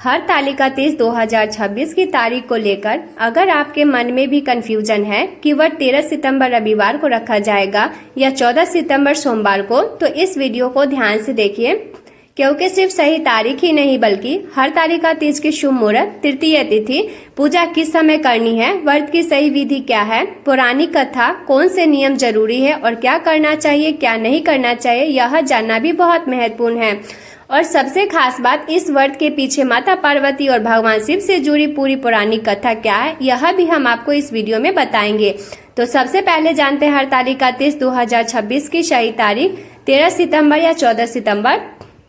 हरतालिका तीज 2026 की तारीख को लेकर अगर आपके मन में भी कंफ्यूजन है कि वह 13 सितंबर रविवार को रखा जाएगा या 14 सितंबर सोमवार को, तो इस वीडियो को ध्यान से देखिए, क्योंकि सिर्फ सही तारीख ही नहीं बल्कि हरतालिका तीज की शुभ मुहूर्त, तृतीय तिथि, पूजा किस समय करनी है, व्रत की सही विधि क्या है, पौराणिक कथा, कौन से नियम जरूरी है और क्या करना चाहिए क्या नहीं करना चाहिए, यह जानना भी बहुत महत्वपूर्ण है। और सबसे खास बात, इस व्रत के पीछे माता पार्वती और भगवान शिव से जुड़ी पूरी पौराणिक कथा क्या है, यह भी हम आपको इस वीडियो में बताएंगे। तो सबसे पहले जानते हैं हरतालिका तीज 2026 की सही तारीख 13 सितंबर या 14 सितंबर।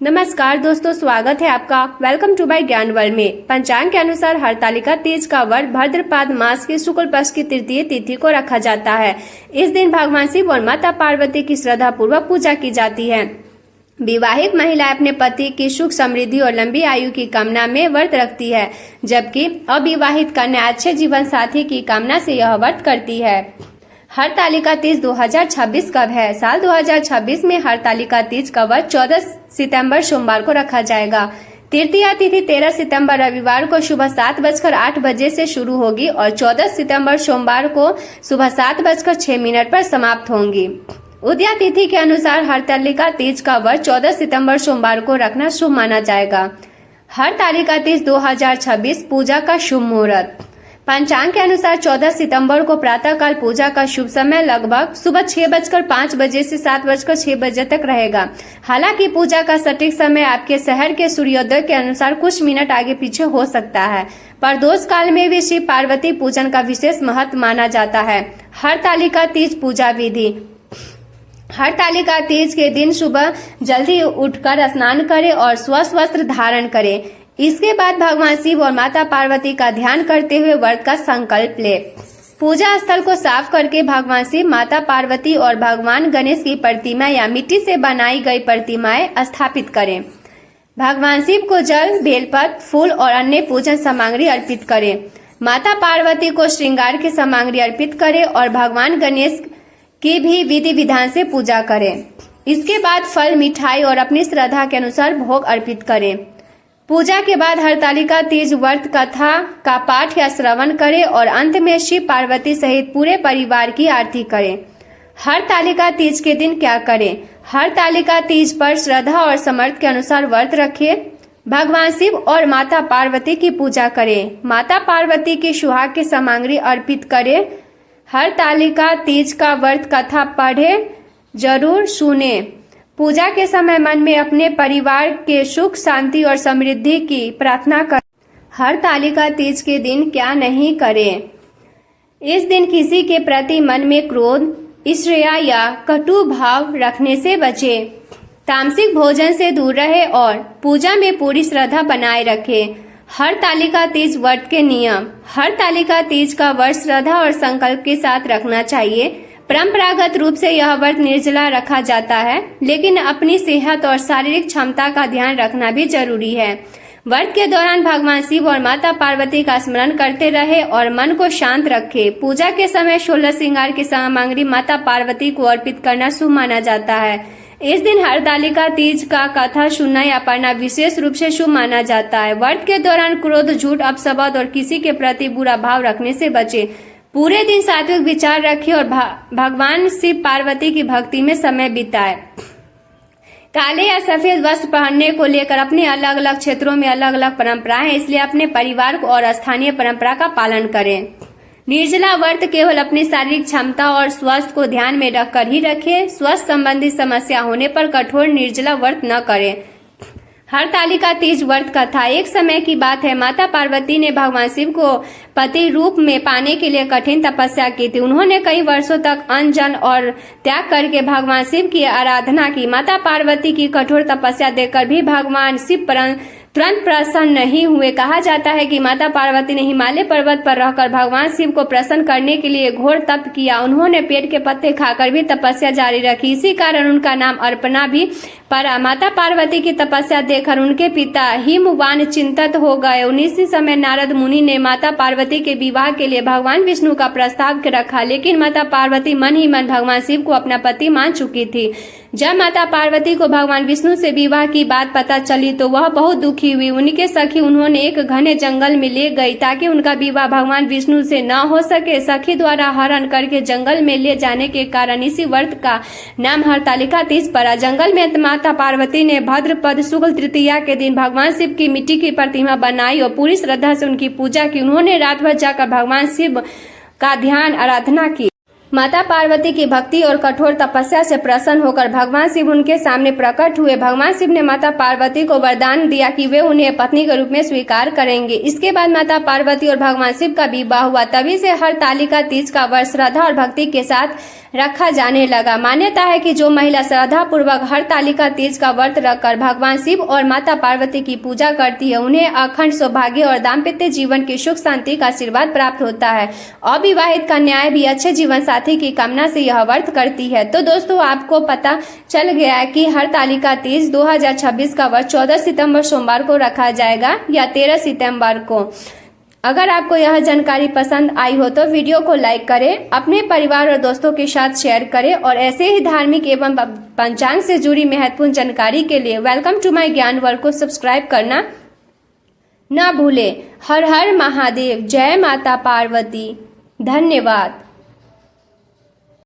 नमस्कार दोस्तों, स्वागत है आपका। वेलकम टू माय ज्ञान वर्ल्ड में। पंचांग के अनुसार हरतालिका तीज का व्रत भाद्रपद मास की शुक्ल पक्ष की तृतीय तिथि को रखा जाता है। इस दिन भगवान शिव और माता पार्वती की श्रद्धा पूर्वक पूजा की जाती है। विवाहित महिला अपने पति की सुख समृद्धि और लंबी आयु की कामना में व्रत रखती है, जबकि अविवाहित कन्या अच्छे जीवन साथी की कामना से यह व्रत करती है। हरतालिका तीज 2026 कब है? साल 2026 में हरतालिका तीज का व्रत 14 सितंबर सोमवार को रखा जाएगा। तृतीया तिथि 13 सितंबर रविवार को सुबह 7:08 से शुरू होगी और 14 सितंबर सोमवार को सुबह 7:06 पर समाप्त होंगी। उदया तिथि के अनुसार हरतालिका तीज का व्रत 14 सितंबर सोमवार को रखना शुभ माना जाएगा। हरतालिका तीज 2026 पूजा का शुभ मुहूर्त। पंचांग के अनुसार 14 सितंबर को प्रातःकाल पूजा का शुभ समय लगभग सुबह 6:05 से 7:06 तक रहेगा। हालांकि पूजा का सटीक समय आपके शहर के सूर्योदय के अनुसार कुछ मिनट आगे पीछे हो सकता है। प्रदोष काल में भी शिव पार्वती पूजन का विशेष महत्व माना जाता है। हरतालिका तीज पूजा विधि। हरतालिका तीज के दिन सुबह जल्दी उठकर स्नान करें और स्वच्छ वस्त्र धारण करें। इसके बाद भगवान शिव और माता पार्वती का ध्यान करते हुए व्रत का संकल्प ले। पूजा स्थल को साफ करके भगवान शिव, माता पार्वती और भगवान गणेश की प्रतिमा या मिट्टी से बनाई गई प्रतिमाएं स्थापित करें। भगवान शिव को जल, बेलपत्र, फूल और अन्य पूजन सामग्री अर्पित करें। माता पार्वती को श्रृंगार की सामग्री अर्पित करें और भगवान गणेश की भी विधि विधान से पूजा करें। इसके बाद फल, मिठाई और अपनी श्रद्धा के अनुसार भोग अर्पित करें। पूजा के बाद हरतालिका तीज व्रत कथा का पाठ या श्रवण करें और अंत में शिव पार्वती सहित पूरे परिवार की आरती करें। हरतालिका तीज के दिन क्या करें? हरतालिका तीज पर श्रद्धा और समर्थ के अनुसार व्रत रखें। भगवान शिव और माता पार्वती की पूजा करें। माता पार्वती की सुहाग की सामग्री अर्पित करें। हरतालिका तीज का व्रत कथा पढ़े, जरूर सुने। पूजा के समय मन में अपने परिवार के सुख, शांति और समृद्धि की प्रार्थना करें। हरतालिका तीज के दिन क्या नहीं करें? इस दिन किसी के प्रति मन में क्रोध, ईर्ष्या या कटु भाव रखने से बचें। तामसिक भोजन से दूर रहे और पूजा में पूरी श्रद्धा बनाए रखें। हरतालिका तीज व्रत के नियम। हरतालिका तीज का व्रत श्रद्धा और संकल्प के साथ रखना चाहिए। परंपरागत रूप से यह व्रत निर्जला रखा जाता है, लेकिन अपनी सेहत और शारीरिक क्षमता का ध्यान रखना भी जरूरी है। व्रत के दौरान भगवान शिव और माता पार्वती का स्मरण करते रहे और मन को शांत रखे। पूजा के समय 16 श्रृंगार की सामग्री माता पार्वती को अर्पित करना शुभ माना जाता है। इस दिन हरतालिका तीज का कथा सुनना या पढ़ना विशेष रूप से शुभ माना जाता है। व्रत के दौरान क्रोध, झूठ, अपशब्द और किसी के प्रति बुरा भाव रखने से बचे। पूरे दिन सात्विक विचार रखें और भगवान शिव पार्वती की भक्ति में समय बिताए। काले या सफेद वस्त्र पहनने को लेकर अपने अलग अलग क्षेत्रों में अलग अलग परंपराएं हैं, इसलिए अपने परिवार को और स्थानीय परंपरा का पालन करें। निर्जला व्रत केवल अपनी शारीरिक क्षमता और स्वास्थ्य को ध्यान में रखकर ही रखें। स्वास्थ्य संबंधी समस्या होने पर कठोर निर्जला व्रत न करें। हरतालिका तीज व्रत कथा। एक समय की बात है, माता पार्वती ने भगवान शिव को पति रूप में पाने के लिए कठिन तपस्या की थी। उन्होंने कई वर्षों तक अन्न, जल और त्याग करके भगवान शिव की आराधना की। माता पार्वती की कठोर तपस्या देखकर भी भगवान शिव तुरंत प्रसन्न नहीं हुए। कहा जाता है कि माता पार्वती ने हिमालय पर्वत पर रहकर भगवान शिव को प्रसन्न करने के लिए घोर तप किया। उन्होंने पेड़ के पत्ते खाकर भी तपस्या जारी रखी। इसी कारण उनका नाम अर्पणा भी पड़ा। माता पार्वती की तपस्या देखकर उनके पिता हिमवान चिंतित हो गए। उसी समय नारद मुनि ने माता पार्वती के विवाह के लिए भगवान विष्णु का प्रस्ताव रखा, लेकिन माता पार्वती मन ही मन भगवान शिव को अपना पति मान चुकी थी। जब माता पार्वती को भगवान विष्णु से विवाह की बात पता चली तो वह बहुत दुखी हुई। उनके सखी उन्होंने एक घने जंगल में ले गई ताकि उनका विवाह भगवान विष्णु से न हो सके। सखी द्वारा हरण करके जंगल में ले जाने के कारण इसी व्रत का नाम हरतालिका तीज पड़ा। जंगल में माता पार्वती ने भाद्रपद शुक्ल तृतीया के दिन भगवान शिव की मिट्टी की प्रतिमा बनाई और पूरी श्रद्धा से उनकी पूजा की। उन्होंने रात भर जाकर भगवान शिव का ध्यान आराधना की। माता पार्वती की भक्ति और कठोर तपस्या से प्रसन्न होकर भगवान शिव उनके सामने प्रकट हुए। भगवान शिव ने माता पार्वती को वरदान दिया कि वे उन्हें पत्नी के रूप में स्वीकार करेंगे। इसके बाद माता पार्वती और भगवान शिव का विवाह हुआ। तभी से हरतालिका तीज का व्रत श्रद्धा और भक्ति के साथ रखा जाने लगा। मान्यता है कि जो महिला श्रद्धा पूर्वक हरतालिका तीज का व्रत रखकर भगवान शिव और माता पार्वती की पूजा करती है, उन्हें अखंड सौभाग्य और दाम्पत्य जीवन की सुख शांति का आशीर्वाद प्राप्त होता है। अविवाहित कन्याएं भी अच्छे जीवन साथी की कामना से यह व्रत करती है। तो दोस्तों, आपको पता चल गया है कि हरतालिका तीज 2026 का व्रत 14 सितंबर सोमवार को रखा जाएगा या 13 सितंबर को। अगर आपको यह जानकारी पसंद आई हो तो वीडियो को लाइक करें, अपने परिवार और दोस्तों के साथ शेयर करें और ऐसे ही धार्मिक एवं पंचांग से जुड़ी महत्वपूर्ण जानकारी के लिए वेलकम टू माय ज्ञान वर्ल्ड को सब्सक्राइब करना न भूलें। हर हर महादेव, जय माता पार्वती। धन्यवाद।